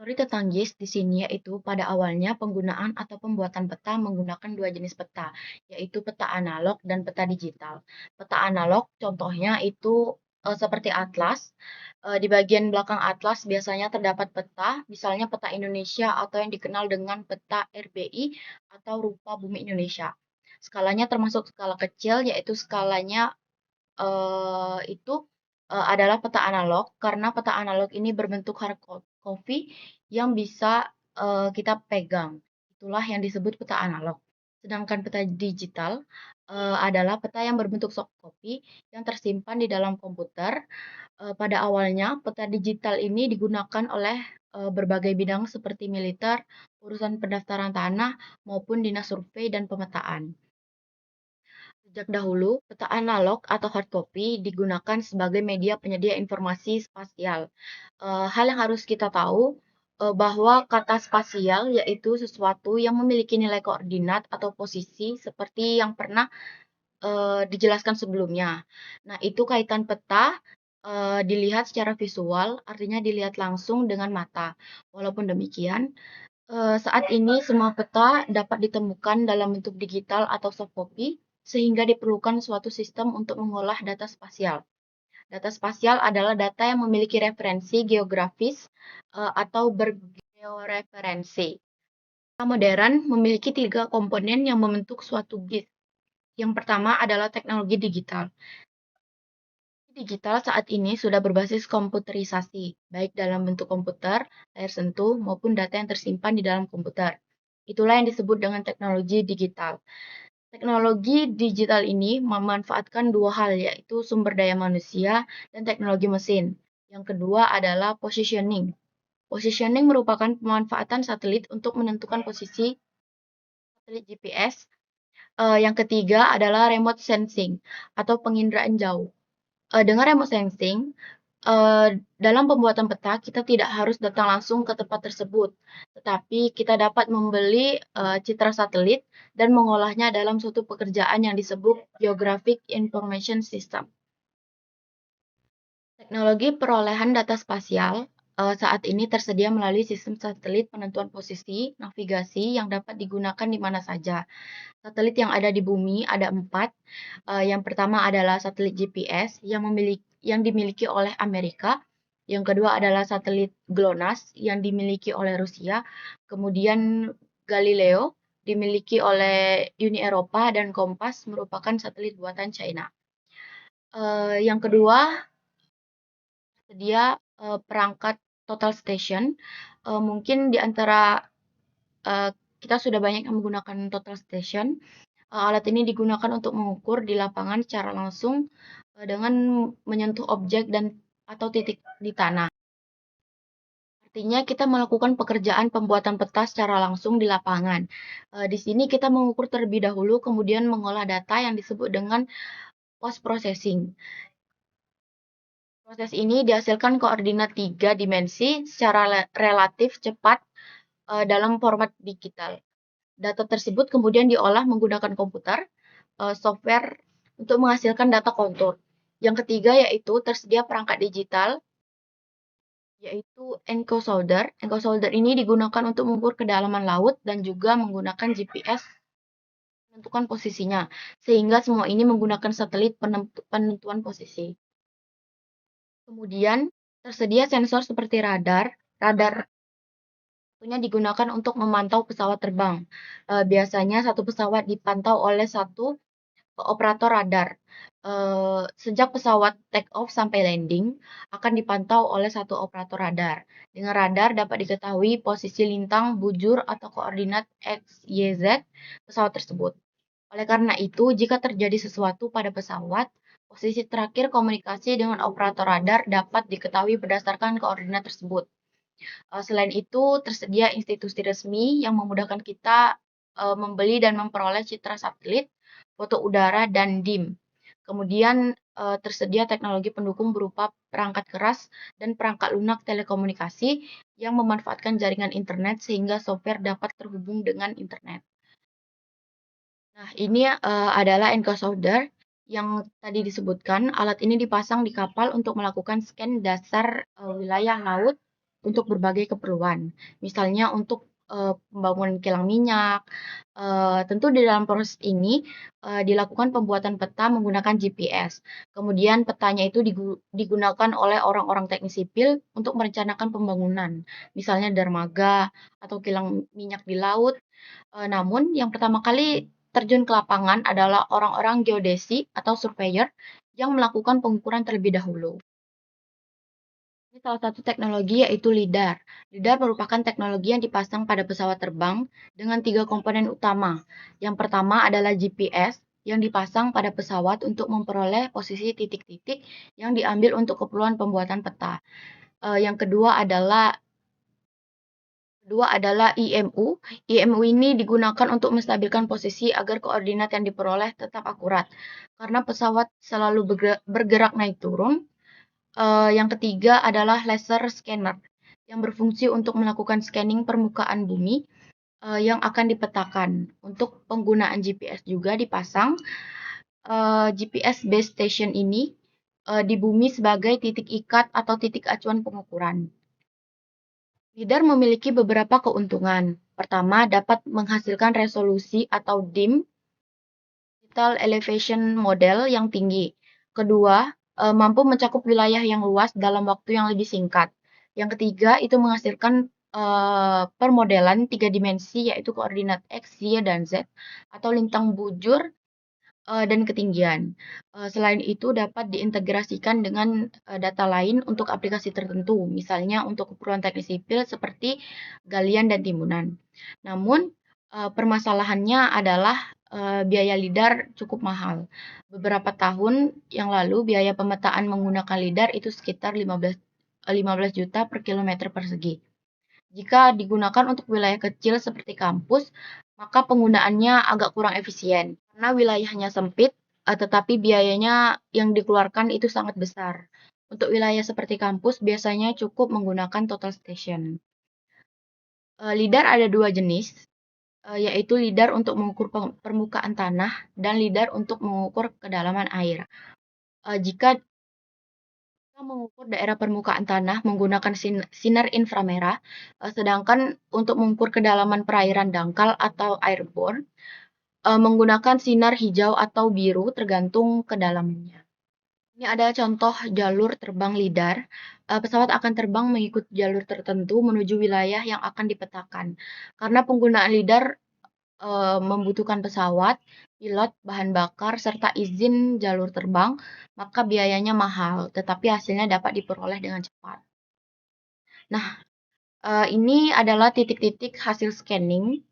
Teori tentang GIS di sini yaitu pada awalnya penggunaan atau pembuatan peta menggunakan dua jenis peta, yaitu peta analog dan peta digital. Peta analog contohnya itu seperti atlas. Di bagian belakang atlas biasanya terdapat peta, misalnya peta Indonesia atau yang dikenal dengan peta RBI atau rupa bumi Indonesia. Skalanya termasuk skala kecil, yaitu skalanya itu adalah peta analog, karena peta analog ini berbentuk hard copy yang bisa kita pegang. Itulah yang disebut peta analog. Sedangkan peta digital adalah peta yang berbentuk soft copy yang tersimpan di dalam komputer. Pada awalnya, peta digital ini digunakan oleh berbagai bidang seperti militer, urusan pendaftaran tanah, maupun dinas survei dan pemetaan. Sejak dahulu, peta analog atau hard copy digunakan sebagai media penyedia informasi spasial. Hal yang harus kita tahu bahwa kata spasial yaitu sesuatu yang memiliki nilai koordinat atau posisi seperti yang pernah dijelaskan sebelumnya. Nah, itu kaitan peta dilihat secara visual, artinya dilihat langsung dengan mata. Walaupun demikian, saat ini semua peta dapat ditemukan dalam bentuk digital atau soft copy, sehingga diperlukan suatu sistem untuk mengolah data spasial. Data spasial adalah data yang memiliki referensi geografis atau bergeoreferensi. Peta modern memiliki tiga komponen yang membentuk suatu GIS. Yang pertama adalah teknologi digital. Digital saat ini sudah berbasis komputerisasi, baik dalam bentuk komputer, layar sentuh, maupun data yang tersimpan di dalam komputer. Itulah yang disebut dengan teknologi digital. Teknologi digital ini memanfaatkan dua hal, yaitu sumber daya manusia dan teknologi mesin. Yang kedua adalah positioning. Positioning merupakan pemanfaatan satelit untuk menentukan posisi satelit GPS. Yang ketiga adalah remote sensing atau penginderaan jauh. Dengan remote sensing, dalam pembuatan peta kita tidak harus datang langsung ke tempat tersebut, tetapi kita dapat membeli citra satelit dan mengolahnya dalam suatu pekerjaan yang disebut Geographic Information System. Teknologi perolehan data spasial saat ini tersedia melalui sistem satelit penentuan posisi navigasi yang dapat digunakan di mana saja. Satelit yang ada di bumi ada 4. Yang pertama adalah satelit GPS yang dimiliki oleh Amerika. Yang kedua adalah satelit GLONASS yang dimiliki oleh Rusia. Kemudian Galileo dimiliki oleh Uni Eropa dan Kompas merupakan satelit buatan China. Yang kedua tersedia perangkat total station. Mungkin di antara kita sudah banyak yang menggunakan total station. Alat ini digunakan untuk mengukur di lapangan secara langsung dengan menyentuh objek dan atau titik di tanah. Artinya kita melakukan pekerjaan pembuatan peta secara langsung di lapangan. Di sini kita mengukur terlebih dahulu, kemudian mengolah data yang disebut dengan post processing. Proses ini dihasilkan koordinat 3 dimensi secara relatif cepat dalam format digital. Data tersebut kemudian diolah menggunakan komputer, software untuk menghasilkan data kontur. Yang ketiga yaitu tersedia perangkat digital, yaitu encoder. Encoder ini digunakan untuk mengukur kedalaman laut dan juga menggunakan GPS menentukan posisinya, sehingga semua ini menggunakan satelit penentuan posisi. Kemudian tersedia sensor seperti radar. Radar tentunya digunakan untuk memantau pesawat terbang. Biasanya satu pesawat dipantau oleh satu operator radar. Sejak pesawat take off sampai landing akan dipantau oleh satu operator radar. Dengan radar dapat diketahui posisi lintang, bujur, atau koordinat X, Y, Z pesawat tersebut. Oleh karena itu, jika terjadi sesuatu pada pesawat, posisi terakhir komunikasi dengan operator radar dapat diketahui berdasarkan koordinat tersebut. Selain itu, tersedia institusi resmi yang memudahkan kita membeli dan memperoleh citra satelit, foto udara, dan DIM. Kemudian tersedia teknologi pendukung berupa perangkat keras dan perangkat lunak telekomunikasi yang memanfaatkan jaringan internet sehingga software dapat terhubung dengan internet. Nah, ini adalah encoder yang tadi disebutkan. Alat ini dipasang di kapal untuk melakukan scan dasar wilayah laut untuk berbagai keperluan. Misalnya untuk pembangunan kilang minyak. Tentu di dalam proses ini dilakukan pembuatan peta menggunakan GPS. Kemudian petanya itu digunakan oleh orang-orang teknik sipil untuk merencanakan pembangunan, misalnya dermaga atau kilang minyak di laut. Namun yang pertama kali terjun ke lapangan adalah orang-orang geodesi atau surveyor yang melakukan pengukuran terlebih dahulu. Ini salah satu teknologi yaitu LiDAR. LiDAR merupakan teknologi yang dipasang pada pesawat terbang dengan 3 komponen utama. Yang pertama adalah GPS yang dipasang pada pesawat untuk memperoleh posisi titik-titik yang diambil untuk keperluan pembuatan peta. Yang kedua adalah IMU. IMU ini digunakan untuk menstabilkan posisi agar koordinat yang diperoleh tetap akurat. Karena pesawat selalu bergerak naik turun. Yang ketiga adalah laser scanner yang berfungsi untuk melakukan scanning permukaan bumi yang akan dipetakan. Untuk penggunaan GPS juga dipasang. GPS base station ini di bumi sebagai titik ikat atau titik acuan pengukuran. LiDAR memiliki beberapa keuntungan. Pertama, dapat menghasilkan resolusi atau DIM, Digital Elevation Model yang tinggi. Kedua, mampu mencakup wilayah yang luas dalam waktu yang lebih singkat. Yang ketiga, itu menghasilkan permodelan 3 dimensi yaitu koordinat X, Y, dan Z atau lintang bujur dan ketinggian. Selain itu dapat diintegrasikan dengan data lain untuk aplikasi tertentu, misalnya untuk keperluan teknis sipil seperti galian dan timbunan. Namun permasalahannya adalah biaya LiDAR cukup mahal. Beberapa tahun yang lalu biaya pemetaan menggunakan LiDAR itu sekitar 15 juta per kilometer persegi. Jika digunakan untuk wilayah kecil seperti kampus, maka penggunaannya agak kurang efisien karena wilayahnya sempit, tetapi biayanya yang dikeluarkan itu sangat besar. Untuk wilayah seperti kampus biasanya cukup menggunakan total station. LiDAR ada 2 jenis, yaitu LiDAR untuk mengukur permukaan tanah dan LiDAR untuk mengukur kedalaman air. Jika kita mengukur daerah permukaan tanah menggunakan sinar inframerah, sedangkan untuk mengukur kedalaman perairan dangkal atau airborne menggunakan sinar hijau atau biru tergantung kedalamannya. Ini ada contoh jalur terbang LiDAR. Pesawat akan terbang mengikuti jalur tertentu menuju wilayah yang akan dipetakan. Karena penggunaan LiDAR membutuhkan pesawat, pilot, bahan bakar, serta izin jalur terbang, maka biayanya mahal, tetapi hasilnya dapat diperoleh dengan cepat. Nah, ini adalah titik-titik hasil scanning.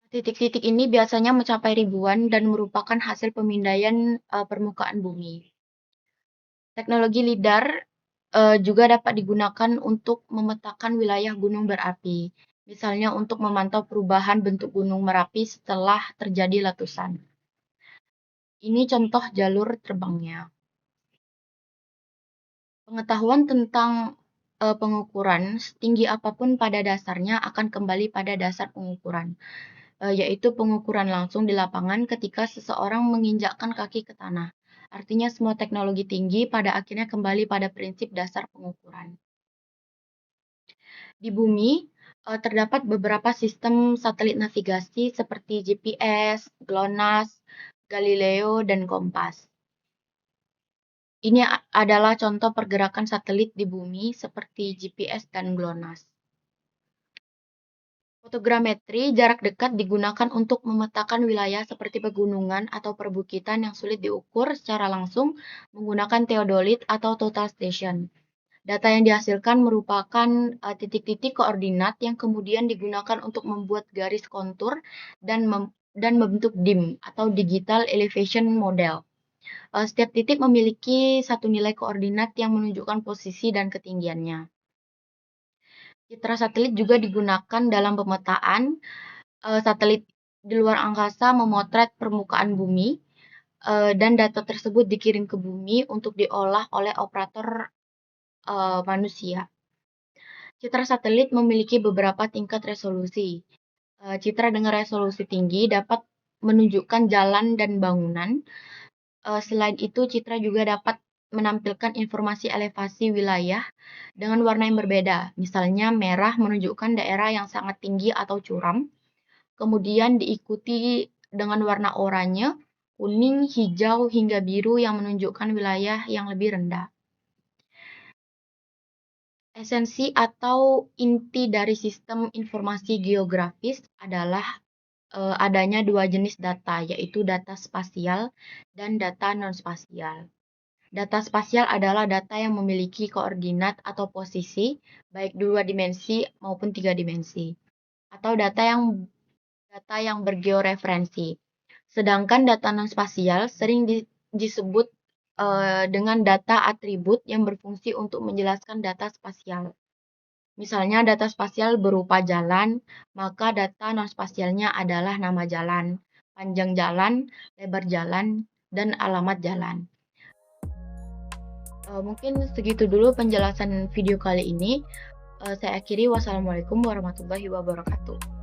Titik-titik ini biasanya mencapai ribuan dan merupakan hasil pemindaian permukaan bumi. Teknologi LiDAR juga dapat digunakan untuk memetakan wilayah gunung berapi, misalnya untuk memantau perubahan bentuk gunung Merapi setelah terjadi letusan. Ini contoh jalur terbangnya. Pengetahuan tentang pengukuran setinggi apapun pada dasarnya akan kembali pada dasar pengukuran, yaitu pengukuran langsung di lapangan ketika seseorang menginjakkan kaki ke tanah. Artinya semua teknologi tinggi pada akhirnya kembali pada prinsip dasar pengukuran. Di bumi terdapat beberapa sistem satelit navigasi seperti GPS, GLONASS, Galileo, dan Kompas. Ini adalah contoh pergerakan satelit di bumi seperti GPS dan GLONASS. Fotogrametri jarak dekat digunakan untuk memetakan wilayah seperti pegunungan atau perbukitan yang sulit diukur secara langsung menggunakan teodolit atau total station. Data yang dihasilkan merupakan titik-titik koordinat yang kemudian digunakan untuk membuat garis kontur dan membentuk DIM atau Digital Elevation Model. Setiap titik memiliki satu nilai koordinat yang menunjukkan posisi dan ketinggiannya. Citra satelit juga digunakan dalam pemetaan. Satelit di luar angkasa memotret permukaan bumi, dan data tersebut dikirim ke bumi untuk diolah oleh operator manusia. Citra satelit memiliki beberapa tingkat resolusi. Citra dengan resolusi tinggi dapat menunjukkan jalan dan bangunan. Selain itu, citra juga dapat menampilkan informasi elevasi wilayah dengan warna yang berbeda. Misalnya merah menunjukkan daerah yang sangat tinggi atau curam, kemudian diikuti dengan warna oranye, kuning, hijau, hingga biru yang menunjukkan wilayah yang lebih rendah. Esensi atau inti dari sistem informasi geografis adalah adanya dua jenis data, yaitu data spasial dan data non-spasial. Data spasial adalah data yang memiliki koordinat atau posisi, baik dua dimensi maupun tiga dimensi, atau data yang bergeoreferensi. Sedangkan data non-spasial sering disebut dengan data atribut yang berfungsi untuk menjelaskan data spasial. Misalnya data spasial berupa jalan, maka data non-spasialnya adalah nama jalan, panjang jalan, lebar jalan, dan alamat jalan. Mungkin segitu dulu penjelasan video kali ini. Saya akhiri. Wassalamualaikum warahmatullahi wabarakatuh.